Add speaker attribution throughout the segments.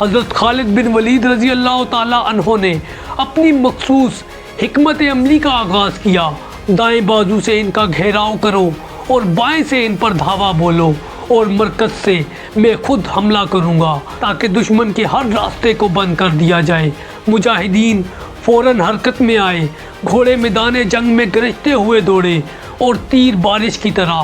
Speaker 1: حضرت خالد بن ولید رضی اللہ تعالیٰ عنہ نے اپنی مخصوص حکمت عملی کا آغاز کیا۔ دائیں بازو سے ان کا گھیراؤ کرو اور بائیں سے ان پر دھاوا بولو، اور مرکز سے میں خود حملہ کروں گا تاکہ دشمن کے ہر راستے کو بند کر دیا جائے۔ مجاہدین فوراً حرکت میں آئے، گھوڑے میدان جنگ میں گرجتے ہوئے دوڑے اور تیر بارش کی طرح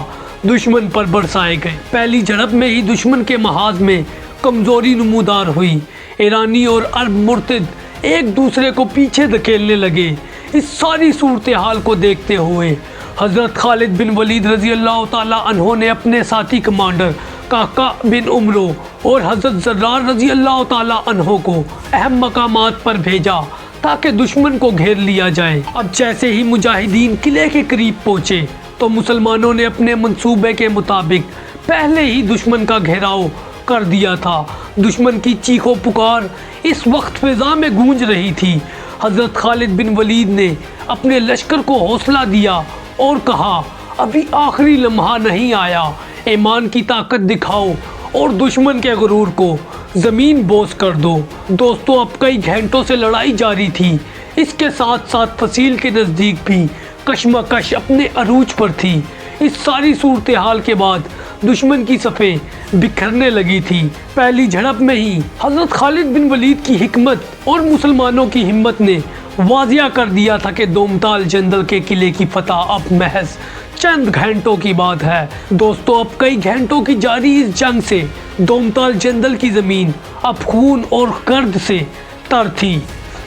Speaker 1: دشمن پر برسائے گئے۔ پہلی جھڑپ میں ہی دشمن کے محاذ میں کمزوری نمودار ہوئی۔ ایرانی اور عرب مرتد ایک دوسرے کو پیچھے دھکیلنے لگے۔ اس ساری صورتحال کو دیکھتے ہوئے حضرت خالد بن ولید رضی اللہ تعالیٰ عنہ نے اپنے ساتھی کمانڈر قعقاع بن عمرو اور حضرت زرار رضی اللہ تعالیٰ عنہ کو اہم مقامات پر بھیجا تاکہ دشمن کو گھیر لیا جائے۔ اب جیسے ہی مجاہدین قلعے کے قریب پہنچے تو مسلمانوں نے اپنے منصوبے کے مطابق پہلے ہی دشمن کا گھیراؤ کر دیا تھا۔ دشمن کی چیخ و پکار اس وقت فضا میں گونج رہی تھی۔ حضرت خالد بن ولید نے اپنے لشکر کو حوصلہ دیا اور کہا، ابھی آخری لمحہ نہیں آیا، ایمان کی طاقت دکھاؤ اور دشمن کے غرور کو زمین بوس کر دو۔ دوستو، اب کئی گھنٹوں سے لڑائی جاری تھی۔ اس کے ساتھ ساتھ فصیل کے نزدیک بھی کشمکش اپنے عروج پر تھی۔ اس ساری صورتحال کے بعد دشمن کی صفیں بکھرنے لگی تھی۔ پہلی جھڑپ میں ہی حضرت خالد بن ولید کی حکمت اور مسلمانوں کی ہمت نے واضح کر دیا تھا کہ دومتال جندل کے قلعے کی فتح اب محض چند گھنٹوں کی بات ہے۔ دوستو، اب کئی گھنٹوں کی جاری اس جنگ سے دومتال جندل کی زمین اب خون اور گرد سے تر تھی۔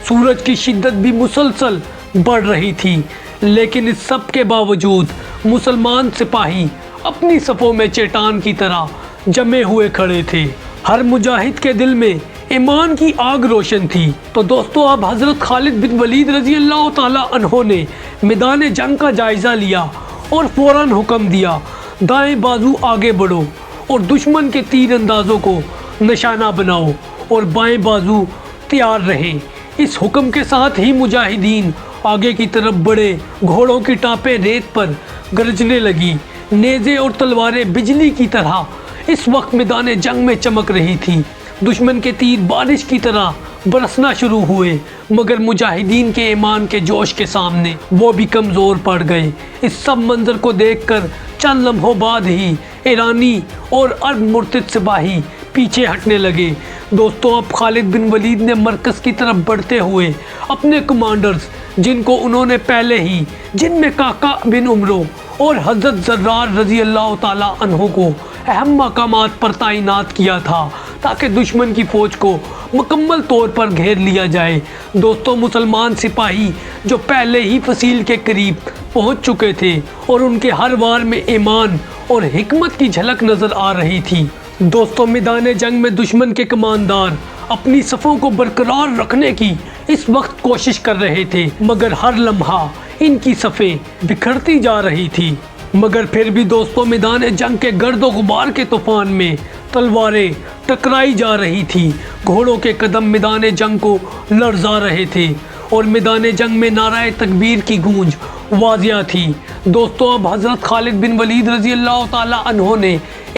Speaker 1: سورج کی شدت بھی مسلسل بڑھ رہی تھی، لیکن اس سب کے باوجود مسلمان سپاہی اپنی صفوں میں چٹان کی طرح جمے ہوئے کھڑے تھے۔ ہر مجاہد کے دل میں ایمان کی آگ روشن تھی۔ تو دوستو، اب حضرت خالد بن ولید رضی اللہ تعالیٰ عنہ نے میدان جنگ کا جائزہ لیا اور فوراً حکم دیا، دائیں بازو آگے بڑھو اور دشمن کے تیر اندازوں کو نشانہ بناؤ اور بائیں بازو تیار رہے۔ اس حکم کے ساتھ ہی مجاہدین آگے کی طرف بڑھے۔ گھوڑوں کی ٹانپیں ریت پر گرجنے لگی۔ نیزے اور تلواریں بجلی کی طرح اس وقت میدان جنگ میں چمک رہی تھی۔ دشمن کے تیر بارش کی طرح برسنا شروع ہوئے، مگر مجاہدین کے ایمان کے جوش کے سامنے وہ بھی کمزور پڑ گئے۔ اس سب منظر کو دیکھ کر چند لمحوں بعد ہی ایرانی اور عرب مرتد سپاہی پیچھے ہٹنے لگے۔ دوستو، اب خالد بن ولید نے مرکز کی طرف بڑھتے ہوئے اپنے کمانڈرز، جن کو انہوں نے پہلے ہی، جن میں قعقاع بن عمرو اور حضرت زرار رضی اللہ تعالیٰ عنہ کو اہم مقامات پر تعینات کیا تھا تاکہ دشمن کی فوج کو مکمل طور پر گھیر لیا جائے۔ دوستو، مسلمان سپاہی جو پہلے ہی فصیل کے قریب پہنچ چکے تھے اور ان کے ہر وار میں ایمان اور حکمت کی جھلک نظر آ رہی تھی۔ دوستو، میدان جنگ میں دشمن کے کماندار اپنی صفوں کو برقرار رکھنے کی اس وقت کوشش کر رہے تھے، مگر ہر لمحہ ان کی صفیں بکھرتی جا رہی تھی۔ مگر پھر بھی دوستو، میدان جنگ کے گرد و غبار کے طوفان میں تلواریں ٹکرائی جا رہی تھی، گھوڑوں کے قدم میدان جنگ کو لرزا رہے تھے اور میدان جنگ میں نعرہ تکبیر کی گونج واضح تھی۔ دوستو، اب حضرت خالد بن ولید رضی اللہ تعالیٰ عنہ نے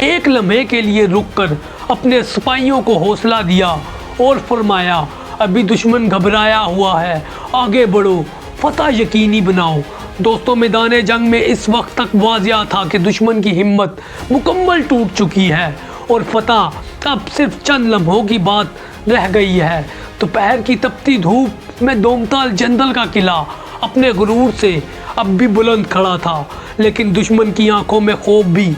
Speaker 1: ایک لمحے کے لیے رک کر اپنے سپاہیوں کو حوصلہ دیا اور فرمایا، ابھی دشمن گھبرایا ہوا ہے، آگے بڑھو، فتح یقینی بناؤ۔ دوستو، میدان جنگ میں اس وقت تک واضح تھا کہ دشمن کی ہمت مکمل ٹوٹ چکی ہے اور فتح اب صرف چند لمحوں کی بات رہ گئی ہے۔ دوپہر کی تپتی دھوپ میں دومتال جندل کا قلعہ اپنے غرور سے اب بھی بلند کھڑا تھا، لیکن دشمن کی آنکھوں میں خوف بھی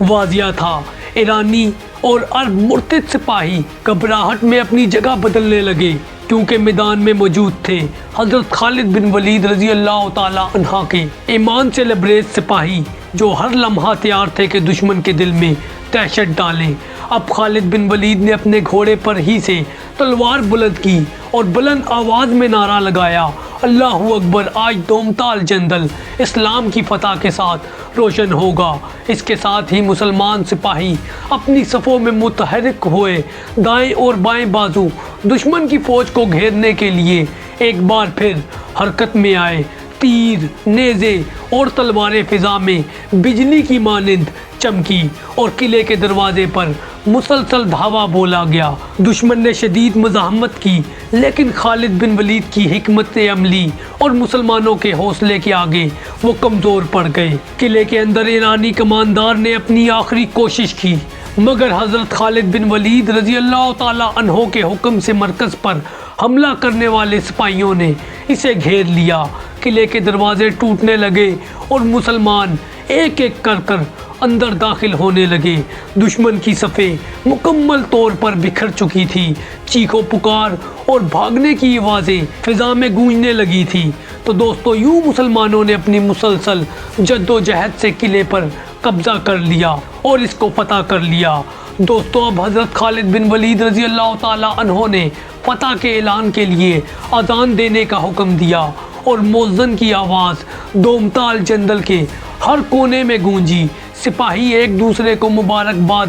Speaker 1: واضح تھا۔ ایرانی اور عرب مرتد سپاہی گھبراہٹ میں اپنی جگہ بدلنے لگے، کیونکہ میدان میں موجود تھے حضرت خالد بن ولید رضی اللہ تعالیٰ عنہ کے ایمان سے لبریز سپاہی، جو ہر لمحہ تیار تھے کہ دشمن کے دل میں دہشت ڈالیں۔ اب خالد بن ولید نے اپنے گھوڑے پر ہی سے تلوار بلند کی اور بلند آواز میں نعرہ لگایا، اللہ اکبر، آج دومتال جندل اسلام کی فتح کے ساتھ روشن ہوگا۔ اس کے ساتھ ہی مسلمان سپاہی اپنی صفوں میں متحرک ہوئے، دائیں اور بائیں بازو دشمن کی فوج کو گھیرنے کے لیے ایک بار پھر حرکت میں آئے۔ تیر، نیزے اور تلواریں فضا میں بجلی کی مانند چمکی اور قلعے کے دروازے پر مسلسل دھاوا بولا گیا۔ دشمن نے شدید مزاحمت کی، لیکن خالد بن ولید کی حکمت عملی اور مسلمانوں کے حوصلے کے آگے وہ کمزور پڑ گئے۔ قلعے کے اندر ایرانی کماندار نے اپنی آخری کوشش کی، مگر حضرت خالد بن ولید رضی اللہ تعالیٰ عنہ کے حکم سے مرکز پر حملہ کرنے والے سپاہیوں نے اسے گھیر لیا۔ قلعے کے دروازے ٹوٹنے لگے اور مسلمان ایک ایک کر اندر داخل ہونے لگے۔ دشمن کی صفیں مکمل طور پر بکھر چکی تھی، چیخو پکار اور بھاگنے کی آوازیں فضا میں گونجنے لگی تھی۔ تو دوستو، یوں مسلمانوں نے اپنی مسلسل جد و جہد سے قلعے پر قبضہ کر لیا اور اس کو فتح کر لیا۔ دوستو، اب حضرت خالد بن ولید رضی اللہ تعالیٰ عنہ نے فتح کے اعلان کے لیے اذان دینے کا حکم دیا اور مؤذن کی آواز دومتال جندل کے ہر کونے میں گونجی۔ سپاہی ایک دوسرے کو مبارکباد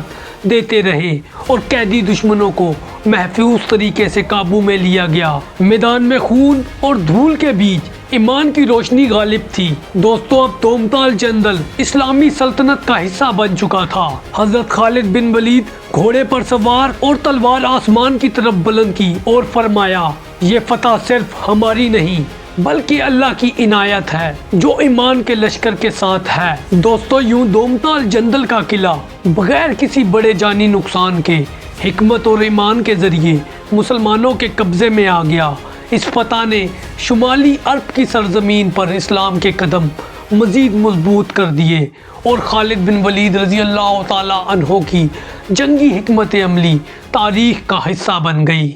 Speaker 1: دیتے رہے اور قیدی دشمنوں کو محفوظ طریقے سے قابو میں لیا گیا۔ میدان میں خون اور دھول کے بیچ ایمان کی روشنی غالب تھی۔ دوستو، اب دومتال جندل اسلامی سلطنت کا حصہ بن چکا تھا۔ حضرت خالد بن ولید گھوڑے پر سوار اور تلوار آسمان کی طرف بلند کی اور فرمایا، یہ فتح صرف ہماری نہیں بلکہ اللہ کی عنایت ہے جو ایمان کے لشکر کے ساتھ ہے۔ دوستو، یوں دومتال جندل کا قلعہ بغیر کسی بڑے جانی نقصان کے حکمت اور ایمان کے ذریعے مسلمانوں کے قبضے میں آ گیا۔ اس فتح نے شمالی عرب کی سرزمین پر اسلام کے قدم مزید مضبوط کر دیے اور خالد بن ولید رضی اللہ تعالیٰ عنہ کی جنگی حکمت عملی تاریخ کا حصہ بن گئی۔